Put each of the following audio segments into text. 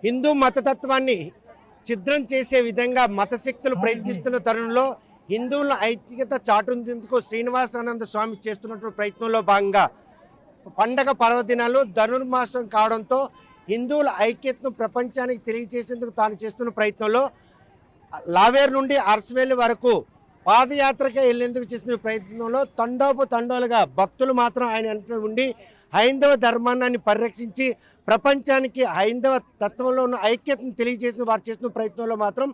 హిందూ మతతత్వాన్ని ఛిద్రం చేసే విధంగా మతశక్తులు ప్రయత్నిస్తున్న తరుణంలో హిందువుల ఐక్యత చాటుందేందుకు శ్రీనివాసానంద స్వామి చేస్తున్నటువంటి ప్రయత్నంలో భాగంగా పండగ పర్వదినాలు ధనుర్మాసం కావడంతో హిందువుల ఐక్యతను ప్రపంచానికి తెలియజేసేందుకు తాను చేస్తున్న ప్రయత్నంలో లావేర్ నుండి అరసవేలి వరకు పాదయాత్రకే వెళ్లేందుకు చేస్తున్న ప్రయత్నంలో తండోలుగా భక్తులు మాత్రం ఆయన వెంట ఉండి హైందవ ధర్మాన్ని పరిరక్షించి ప్రపంచానికి హైందవ తత్వంలో ఉన్న ఐక్యతను తెలియజేసిన వారు చేస్తున్న ప్రయత్నంలో మాత్రం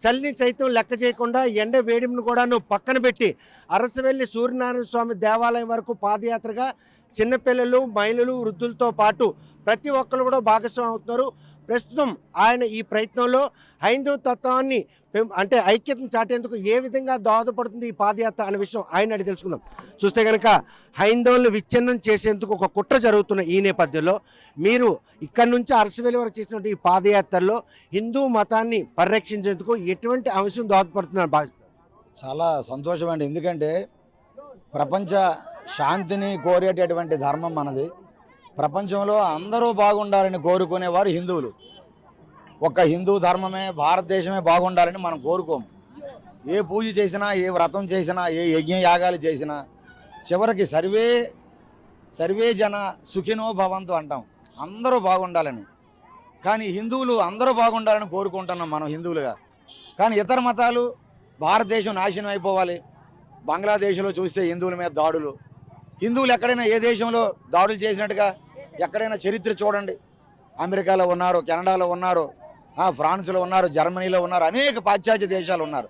చల్లిని సైతం లెక్క చేయకుండా ఎండ వేడిని కూడాను పక్కన పెట్టి అరసవెల్లి సూర్యనారాయణ స్వామి దేవాలయం వరకు పాదయాత్రగా చిన్నపిల్లలు మహిళలు వృద్ధులతో పాటు ప్రతి ఒక్కరు కూడా భాగస్వామి అవుతున్నారు. ప్రస్తుతం ఆయన ఈ ప్రయత్నంలో హైందవ తత్వాన్ని అంటే ఐక్యతను చాటేందుకు ఏ విధంగా దోహదపడుతుంది ఈ పాదయాత్ర అనే విషయం ఆయన అడిగి తెలుసుకుందాం. చూస్తే కనుక హైందవులను విచ్ఛిన్నం చేసేందుకు ఒక కుట్ర జరుగుతున్న ఈ నేపథ్యంలో మీరు ఇక్కడి నుంచి అరసవేలి వరకు చేసినటువంటి ఈ పాదయాత్రలో హిందూ మతాన్ని పరిరక్షించేందుకు ఎటువంటి అంశం దోహదపడుతుందని భావిస్తారు? చాలా సంతోషం అండి. ఎందుకంటే ప్రపంచ శాంతిని కోరేటటువంటి ధర్మం మనది. ప్రపంచంలో అందరూ బాగుండాలని కోరుకునేవారు హిందువులు. ఒక హిందూ ధర్మమే భారతదేశమే బాగుండాలని మనం కోరుకోము. ఏ పూజ చేసినా, ఏ వ్రతం చేసినా, ఏ యజ్ఞ యాగాలు చేసినా చివరికి సర్వే జన సుఖినో భవంతు అంటాం, అందరూ బాగుండాలని. కానీ హిందువులు అందరూ బాగుండాలని కోరుకుంటున్నాం మనం హిందువులుగా. కానీ ఇతర మతాలు భారతదేశం నాశనం అయిపోవాలి. బంగ్లాదేశ్లో చూస్తే హిందువుల మీద దాడులు, హిందువులు ఎక్కడైనా ఏ దేశంలో దాడులు చేసినట్టుగా ఎక్కడైనా చరిత్ర చూడండి. అమెరికాలో ఉన్నారు, కెనడాలో ఉన్నారు, ఫ్రాన్స్లో ఉన్నారు, జర్మనీలో ఉన్నారు, అనేక పాశ్చాత్య దేశాలు ఉన్నారు.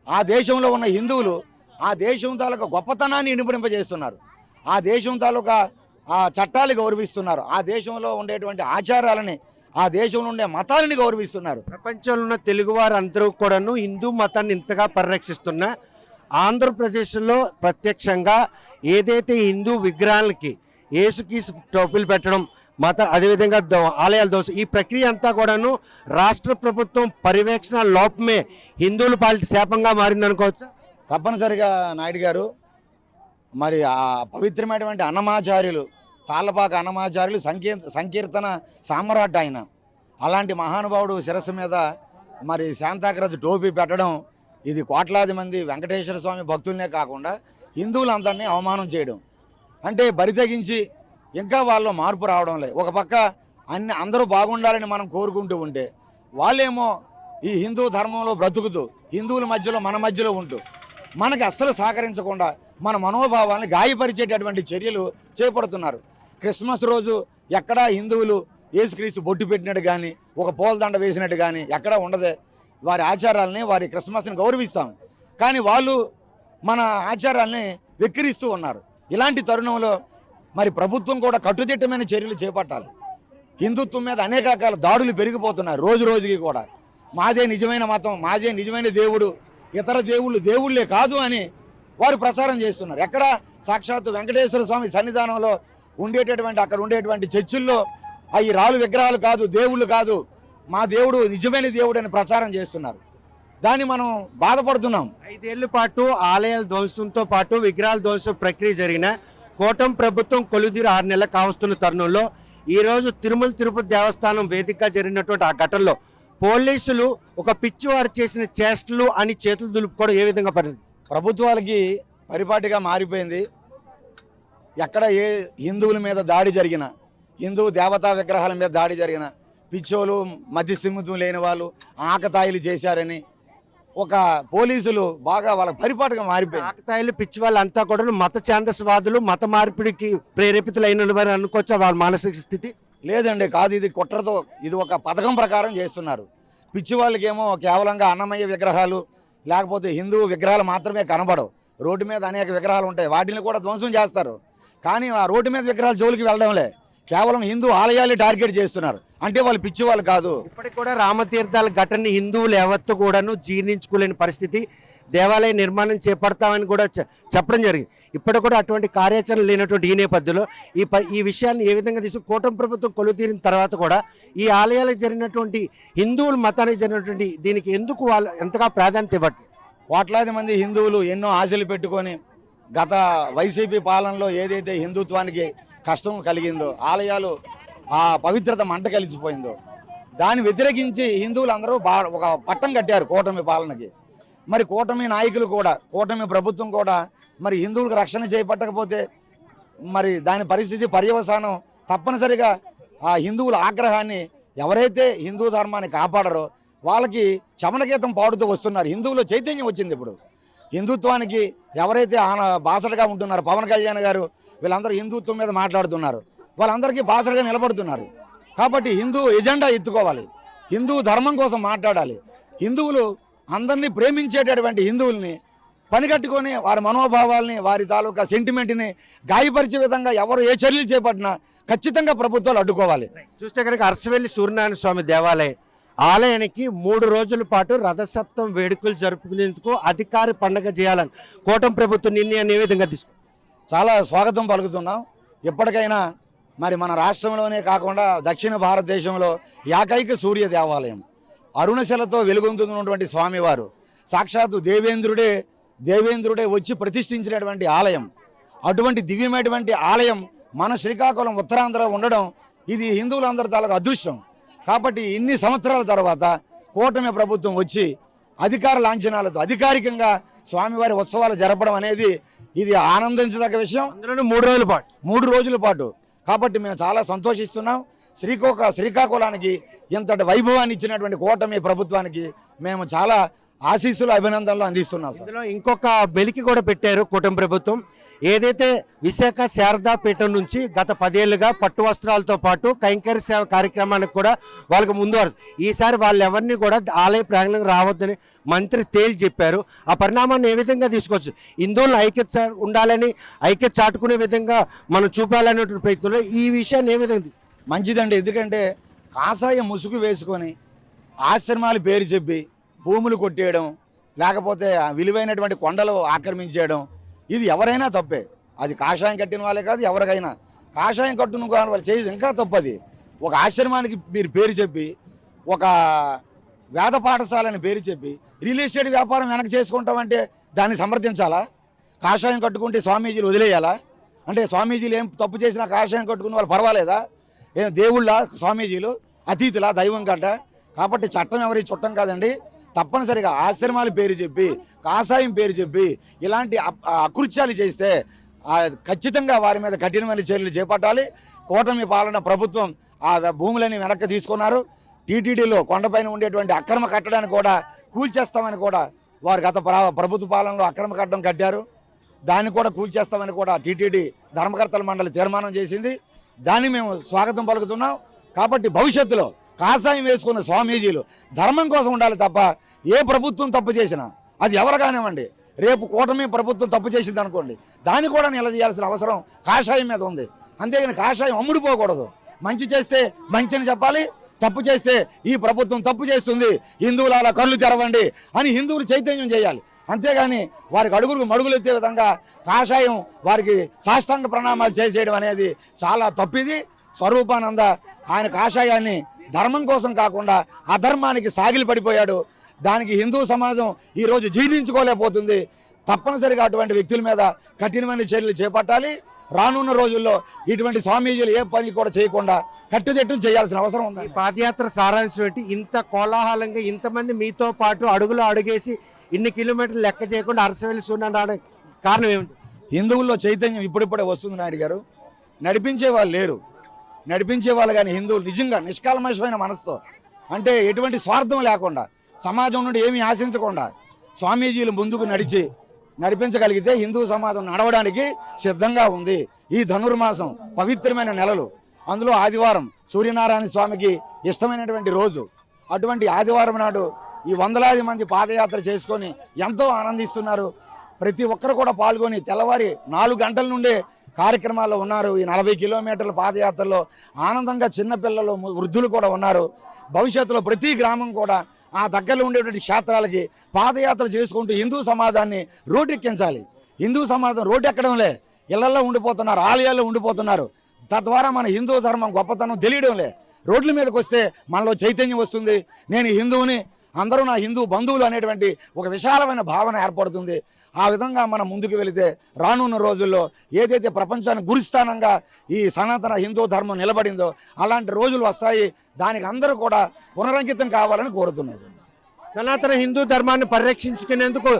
ఆ దేశంలో ఉన్న హిందువులు ఆ దేశం తాలూకా గొప్పతనాన్ని ఇనుపడింపజేస్తున్నారు. ఆ దేశం తాలూకా ఆ చట్టాలు గౌరవిస్తున్నారు. ఆ దేశంలో ఉండేటువంటి ఆచారాలని, ఆ దేశంలో ఉండే మతాలని గౌరవిస్తున్నారు. ప్రపంచంలో ఉన్న తెలుగువారు అందరూ కూడాను హిందూ మతాన్ని ఇంతగా పరిరక్షిస్తున్న ఆంధ్రప్రదేశ్లో ప్రత్యక్షంగా ఏదైతే హిందూ విగ్రహాలకి యేసుకీసు టోపీలు పెట్టడం, అదేవిధంగా ఆలయాల దోష ఈ ప్రక్రియ అంతా కూడాను రాష్ట్ర ప్రభుత్వం పర్యవేక్షణ లోపమే హిందువుల పాలిట శాపంగా మారిందనుకోవచ్చా? తప్పనిసరిగా నాయుడు గారు. మరి ఆ పవిత్రమైనటువంటి అన్నమాచార్యులు, తాళ్ళపాక అన్నమాచార్యులు సంకీర్తన సామ్రాట్ ఆయన. అలాంటి మహానుభావుడు శిరస్సు మీద మరి శాంతాక్రజు టోపీ పెట్టడం, ఇది కోట్లాది మంది వెంకటేశ్వర స్వామి భక్తులనే కాకుండా హిందువులందరినీ అవమానం చేయడం. అంటే బరి తెగించి ఇంకా వాళ్ళు మార్పు రావడం లేదు. ఒక పక్క అందరూ బాగుండాలని మనం కోరుకుంటూ ఉంటే వాళ్ళేమో ఈ హిందూ ధర్మంలో బ్రతుకుతూ హిందువుల మధ్యలో మన మధ్యలో ఉంటూ మనకి అస్సలు సహకరించకుండా మన మనోభావాన్ని గాయపరిచేటటువంటి చర్యలు చేపడుతున్నారు. క్రిస్మస్ రోజు ఎక్కడా హిందువులు యేసుక్రీస్తు బొట్టు పెట్టినట్టు కానీ, ఒక పూలదండ వేసినట్టు కానీ ఎక్కడా ఉండదే. వారి ఆచారాలని, వారి క్రిస్మస్ని గౌరవిస్తాం, కానీ వాళ్ళు మన ఆచారాలని వెక్కిరిస్తూ ఉన్నారు. ఇలాంటి తరుణంలో మరి ప్రభుత్వం కూడా కట్టుదిట్టమైన చర్యలు చేపట్టాలి. హిందుత్వం మీద అనేక రకాల దాడులు పెరిగిపోతున్నాయి రోజు రోజుకి కూడా. మాదే నిజమైన మతం, మాదే నిజమైన దేవుడు, ఇతర దేవుళ్ళే కాదు అని వారు ప్రచారం చేస్తున్నారు. ఎక్కడ సాక్షాత్తు వెంకటేశ్వర స్వామి సన్నిధానంలో అక్కడ ఉండేటువంటి చర్చిల్లో అవి రాళ్ళు విగ్రహాలు కాదు, దేవుళ్ళు కాదు, మా దేవుడు నిజమైన దేవుడు అని ప్రచారం చేస్తున్నారు. దాన్ని మనం బాధపడుతున్నాం. 5 ఏళ్ల పాటు ఆలయాల ధ్వంసంతో పాటు విగ్రహాల ధ్వంసం ప్రక్రియ జరిగిన కూటమి ప్రభుత్వం కొలుదీరు 6 నెలలు కావస్తున్న తరుణంలో ఈరోజు తిరుమల తిరుపతి దేవస్థానం వేదికగా జరిగినటువంటి ఆ ఘటనలో పోలీసులు ఒక పిచ్చివారు చేసిన చేష్టలు అని చేతులు దులుపుకోవడం ఏ విధంగా ప్రభుత్వాలకి పరిపాటిగా మారిపోయింది. ఎక్కడ ఏ హిందువుల మీద దాడి జరిగిన, హిందూ దేవతా విగ్రహాల మీద దాడి జరిగిన, పిచ్చోలు మధ్యస్థిమితం లేని వాళ్ళు ఆకతాయిలు చేశారని ఒక పోలీసులు బాగా వాళ్ళ పరిపాటిగా మారిపోయారు. ఆకతాయిలు పిచ్చి వాళ్ళంతా కూడా మత ఛాందస్వాదులు, మత మార్పిడికి ప్రేరేపితులైన వారు అనుకోవచ్చా వాళ్ళ మానసిక స్థితి? లేదండి, కాదు. ఇది కుట్రతో, ఇది ఒక పథకం ప్రకారం చేస్తున్నారు. పిచ్చి వాళ్ళకేమో కేవలంగా అన్నమయ్య విగ్రహాలు లేకపోతే హిందూ విగ్రహాలు మాత్రమే కనబడవు. రోడ్డు మీద అనేక విగ్రహాలు ఉంటాయి, వాటిని కూడా ధ్వంసం చేస్తారు. కానీ ఆ రోడ్డు మీద విగ్రహాల జోలికి వెళ్ళడంలే, కేవలం హిందూ ఆలయాలు టార్గెట్ చేస్తున్నారు. అంటే వాళ్ళు పిచ్చి వాళ్ళు కాదు. ఇప్పటికి కూడా రామతీర్థాల ఘటనని హిందువులు ఎవత్తు కూడాను జీర్ణించుకోలేని పరిస్థితి. దేవాలయ నిర్మాణం చేపడతామని కూడా చెప్పడం జరిగింది. ఇప్పటికి కూడా అటువంటి కార్యాచరణ లేనటువంటి ఈ నేపథ్యంలో ఈ విషయాన్ని ఏ విధంగా కూటమి ప్రభుత్వం కొలుతీరిన తర్వాత కూడా ఈ ఆలయాలకు జరిగినటువంటి హిందువుల మతానికి జరిగినటువంటి దీనికి ఎందుకు వాళ్ళు ఎంతగా ప్రాధాన్యత ఇవ్వట్లేదు? కోట్లాది మంది హిందువులు ఎన్నో ఆశలు పెట్టుకొని గత వైసీపీ పాలనలో ఏదైతే హిందుత్వానికి కష్టం కలిగిందో, ఆలయాలు ఆ పవిత్రత మంట కలిసిపోయిందో, దాన్ని వ్యతిరేకించి హిందువులందరూ ఒక పట్టం కట్టారు కూటమి పాలనకి. మరి కూటమి నాయకులు కూడా, కూటమి ప్రభుత్వం కూడా మరి హిందువులకు రక్షణ చేపట్టకపోతే మరి దాని పరిస్థితి పర్యవసానం తప్పనిసరిగా ఆ హిందువుల ఆగ్రహాన్ని, ఎవరైతే హిందూ ధర్మాన్ని కాపాడరో వాళ్ళకి చమనగీతం పాడుతూ వస్తున్నారు. హిందువులో చైతన్యం వచ్చింది. ఇప్పుడు హిందుత్వానికి ఎవరైతే బాసటగా ఉంటున్నారో, పవన్ కళ్యాణ్ గారు వీళ్ళందరూ హిందుత్వం మీద మాట్లాడుతున్నారు, వాళ్ళందరికీ బాసటగా నిలబడుతున్నారు. కాబట్టి హిందూ ఎజెండా ఎత్తుకోవాలి, హిందూ ధర్మం కోసం మాట్లాడాలి. హిందువులు అందరినీ ప్రేమించేటటువంటి హిందువుల్ని పనిగట్టుకొని వారి మనోభావాల్ని, వారి తాలూకా సెంటిమెంట్ని గాయపరిచే విధంగా ఎవరు ఏ చర్యలు చేపట్టినా ఖచ్చితంగా ప్రభుత్వాలు అడ్డుకోవాలి. చూస్తే కనుక అరసవెల్లి సూర్యనారాయణ స్వామి దేవాలయం ఆలయానికి 3 రోజుల పాటు రథసప్తం వేడుకలు జరుపుకునేందుకు అధికార పండుగ చేయాలని కూటమి ప్రభుత్వం నిర్ణయాన్ని ఏ విధంగా తీసుకుంది? చాలా స్వాగతం పలుకుతున్నాం. ఎప్పటికైనా మరి మన రాష్ట్రంలోనే కాకుండా దక్షిణ భారతదేశంలో ఏకైక సూర్య దేవాలయం, అరుణశలతో వెలుగొందుతున్నటువంటి స్వామివారు సాక్షాత్తు దేవేంద్రుడే వచ్చి ప్రతిష్ఠించినటువంటి ఆలయం. అటువంటి దివ్యమైనటువంటి ఆలయం మన శ్రీకాకుళం ఉత్తరాంధ్ర ఉండడం ఇది హిందువులందరి తాలూకు అదృష్టం. కాబట్టి ఇన్ని సంవత్సరాల తర్వాత కూటమి ప్రభుత్వం వచ్చి అధికార లాంఛనాలతో అధికారికంగా స్వామివారి ఉత్సవాలు జరపడం అనేది ఇది ఆనందించదగ్గ విషయం. అందులోనూ 3 రోజుల పాటు కాబట్టి మేము చాలా సంతోషిస్తున్నాం. శ్రీకాకుళానికి ఇంతటి వైభవాన్ని ఇచ్చినటువంటి కూటమి ప్రభుత్వానికి మేము చాలా ఆశీస్సులు, అభినందనలు అందిస్తున్నాం. ఇందులో ఇంకొక బెలికి కూడా పెట్టారు కూటమి ప్రభుత్వం. ఏదైతే విశాఖ శారదాపీఠం నుంచి గత 10 ఏళ్లుగా పట్టు వస్త్రాలతో పాటు కైంకర్య సేవ కార్యక్రమానికి కూడా వాళ్ళకి ముందు ఈసారి వాళ్ళు ఎవరిని కూడా ఆలయ ప్రాంగణం రావద్దని మంత్రి తేల్చి చెప్పారు. ఆ పరిణామాన్ని ఏ విధంగా తీసుకోవచ్చు? హిందువులను ఐక్యత ఉండాలని, ఐక్యత చాటుకునే విధంగా మనం చూపాలనేటువంటి ప్రయత్నంలో ఈ విషయాన్ని ఏ విధంగా మంచిదండి. ఎందుకంటే కాషాయ ముసుగు వేసుకొని ఆశ్రమాల పేరు చెప్పి భూములు కొట్టేయడం, లేకపోతే విలువైనటువంటి కొండలు ఆక్రమించేయడం, ఇది ఎవరైనా తప్పే. అది కాషాయం కట్టిన వాళ్ళే కాదు, ఎవరికైనా కాషాయం కట్టున వాళ్ళు చేసి ఇంకా తప్పది. ఒక ఆశ్రమానికి మీరు పేరు చెప్పి, ఒక వేద పాఠశాలని పేరు చెప్పి రియల్ ఎస్టేట్ వ్యాపారం వెనక్కి చేసుకుంటామంటే దాన్ని సమర్థించాలా? కాషాయం కట్టుకుంటే స్వామీజీలు వదిలేయాలా? అంటే స్వామీజీలు ఏం తప్పు చేసినా కాషాయం కట్టుకున్న వాళ్ళు పర్వాలేదా? ఏం దేవుళ్ళ స్వామీజీలు అతీతులా, దైవం గడ్డ? కాబట్టి చట్టం ఎవరి చుట్టం కాదండి. తప్పనిసరిగా ఆశ్రమాల పేరు చెప్పి, కాషాయం పేరు చెప్పి ఇలాంటి అకృత్యాలు చేస్తే ఖచ్చితంగా వారి మీద కఠినమైన చర్యలు చేపట్టాలి. కూటమి పాలన ప్రభుత్వం ఆ భూములని వెనక్కి తీసుకున్నారు. టీటీడీలో కొండపైన ఉండేటువంటి అక్రమ కట్టడాన్ని కూడా కూల్చేస్తామని కూడా వారు గత ప్రభుత్వ పాలనలో అక్రమ కట్టడం కట్టారు. దాన్ని కూడా కూల్చేస్తామని కూడా టీటీడీ ధర్మకర్తల మండలి తీర్మానం చేసింది. దాన్ని మేము స్వాగతం పలుకుతున్నాం. కాబట్టి భవిష్యత్తులో కాషాయం వేసుకున్న స్వామీజీలు ధర్మం కోసం ఉండాలి తప్ప ఏ ప్రభుత్వం తప్పు చేసినా అది ఎవరు కానివ్వండి, రేపు కూటమి ప్రభుత్వం తప్పు చేసింది అనుకోండి, దాన్ని కూడా నిలదీయాల్సిన అవసరం కాషాయం మీద ఉంది. అంతేగాని కాషాయం అమ్ముడుపోకూడదు. మంచి చేస్తే మంచిని చెప్పాలి, తప్పు చేస్తే ఈ ప్రభుత్వం తప్పు చేస్తుంది, హిందువులు అలా కళ్ళు తెరవండి అని హిందువులు చైతన్యం చేయాలి. అంతేగాని వారికి మడుగులెత్తే విధంగా కాషాయం వారికి సాష్టాంగ ప్రణామాలు చేసేయడం అనేది చాలా తప్పిది. స్వరూపానంద ఆయన కాషాయాన్ని ధర్మం కోసం కాకుండా అధర్మానికి సాగిలి పడిపోయాడు. దానికి హిందూ సమాజం ఈరోజు జీర్ణించుకోలేకపోతుంది. తప్పనిసరిగా అటువంటి వ్యక్తుల మీద కఠినమైన చర్యలు చేపట్టాలి. రానున్న రోజుల్లో ఇటువంటి స్వామీజీలు ఏ పని కూడా చేయకుండా కట్టుదిట్టం చేయాల్సిన అవసరం ఉంది. పాదయాత్ర సారాంశం ఏంటి? ఇంత కోలాహలంగా ఇంతమంది మీతో పాటు అడుగులో అడుగేసి ఇన్ని కిలోమీటర్లు లెక్క చేయకుండా అరసవెల్లి సూర్యనారాయణ కారణం ఏమిటి? హిందువుల్లో చైతన్యం ఇప్పుడిప్పుడే వస్తుంది. నాయుడు గారు నడిపించే వాళ్ళు లేరు. నడిపించే వాళ్ళు కానీ హిందువులు నిజంగా నిష్కల్మషమైన మనసుతో, అంటే ఎటువంటి స్వార్థం లేకుండా, సమాజం నుండి ఏమీ ఆశించకుండా స్వామీజీలు ముందుకు నడిపించగలిగితే హిందూ సమాజం నడవడానికి సిద్ధంగా ఉంది. ఈ ధనుర్మాసం పవిత్రమైన నెలలు, అందులో ఆదివారం సూర్యనారాయణ స్వామికి ఇష్టమైనటువంటి రోజు. అటువంటి ఆదివారం నాడు ఈ వందలాది మంది పాదయాత్ర చేసుకొని ఎంతో ఆనందిస్తున్నారు. ప్రతి ఒక్కరు కూడా పాల్గొని తెల్లవారి 4 గంటల నుండే కార్యక్రమాల్లో ఉన్నారు. ఈ 40 కిలోమీటర్ల పాదయాత్రలో ఆనందంగా చిన్నపిల్లలు, వృద్ధులు కూడా ఉన్నారు. భవిష్యత్తులో ప్రతి గ్రామం కూడా ఆ దగ్గరలో ఉండేటువంటి క్షేత్రాలకి పాదయాత్ర చేసుకుంటూ హిందూ సమాజాన్ని రోడ్డెక్కించాలి. హిందూ సమాజం రోడ్డు ఎక్కడంలే, ఇళ్లలో ఉండిపోతున్నారు, ఆలయాల్లో ఉండిపోతున్నారు. తద్వారా మన హిందూ ధర్మం గొప్పతనం తెలియడంలే. రోడ్ల మీదకి వస్తే మనలో చైతన్యం వస్తుంది. నేను హిందువుని అందరూ నా హిందూ బంధువులు అనేటువంటి ఒక విశాలమైన భావన ఏర్పడుతుంది. ఆ విధంగా మనం ముందుకు వెళితే రానున్న రోజుల్లో ఏదైతే ప్రపంచానికి గురిస్థానంగా ఈ సనాతన హిందూ ధర్మం నిలబడిందో అలాంటి రోజులు వస్తాయి. దానికి అందరూ కూడా పునరంకితం కావాలని కోరుతున్నారు. సనాతన హిందూ ధర్మాన్ని పరిరక్షించుకునేందుకు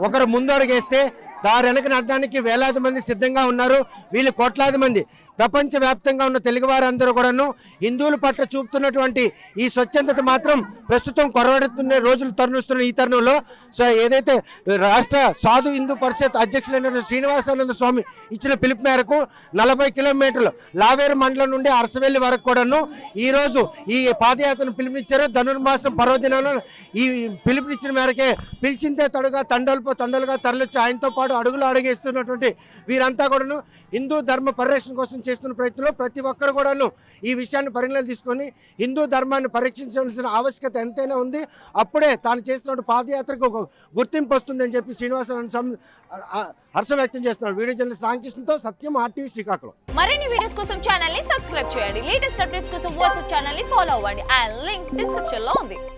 ఒకరు ముందు అడుగేస్తే దారి వెనక నడడానికి వేలాది మంది సిద్ధంగా ఉన్నారు. వీళ్ళు కోట్లాది మంది ప్రపంచవ్యాప్తంగా ఉన్న తెలుగు వారందరూ కూడాను హిందువుల పట్ల చూపుతున్నటువంటి ఈ స్వచ్ఛందత మాత్రం ప్రస్తుతం కొరవడుతున్న రోజులు తరుణిస్తున్న ఈ తరుణంలో ఏదైతే రాష్ట్ర సాధు హిందూ పరిషత్ అధ్యక్షులైన శ్రీనివాసానంద స్వామి ఇచ్చిన పిలుపు మేరకు 40 కిలోమీటర్లు లావేరు మండలం నుండి అరసవెల్లి వరకు కూడాను ఈరోజు ఈ పాదయాత్రను పిలుపునిచ్చారు. ధనుర్మాసం పర్వదినాలను ఈ పిలుపునిచ్చిన మేరకే పిలిచిందే తడుగా తండలుగా తరలిచ్చి ఆయనతో పాటు అడుగులు అడుగేస్తున్నటువంటి వీరంతా కూడాను హిందూ ధర్మ పరిరక్షణ కోసం చేస్తున్న ప్రయత్నంలో ప్రతి ఒక్కరు కూడాను ఈ విషయాన్ని పరిగణలోకి తీసుకొని హిందూ ధర్మాన్ని పరీక్షించాల్సిన ఆవశ్యకత ఎంతైనా ఉంది. అప్పుడే తాను చేస్తున్న పాదయాత్రకు ఒక గుర్తింపు వస్తుందని చెప్పి శ్రీనివాసరావు హర్షం వ్యక్తం చేస్తున్నారు. వీడియో జర్నలిస్ట్ రామకృష్ణతో సత్యం, RTV శ్రీకాకుళం. మరిన్ని వీడియోస్ కోసం ఛానల్ ని సబ్స్క్రైబ్ చేయండి. లేటెస్ట్ అప్డేట్స్ కోసం వాట్సాప్ ఛానల్ ని ఫాలో అవ్వండి. ఆ లింక్ డిస్క్రిప్షన్ లో ఉంది.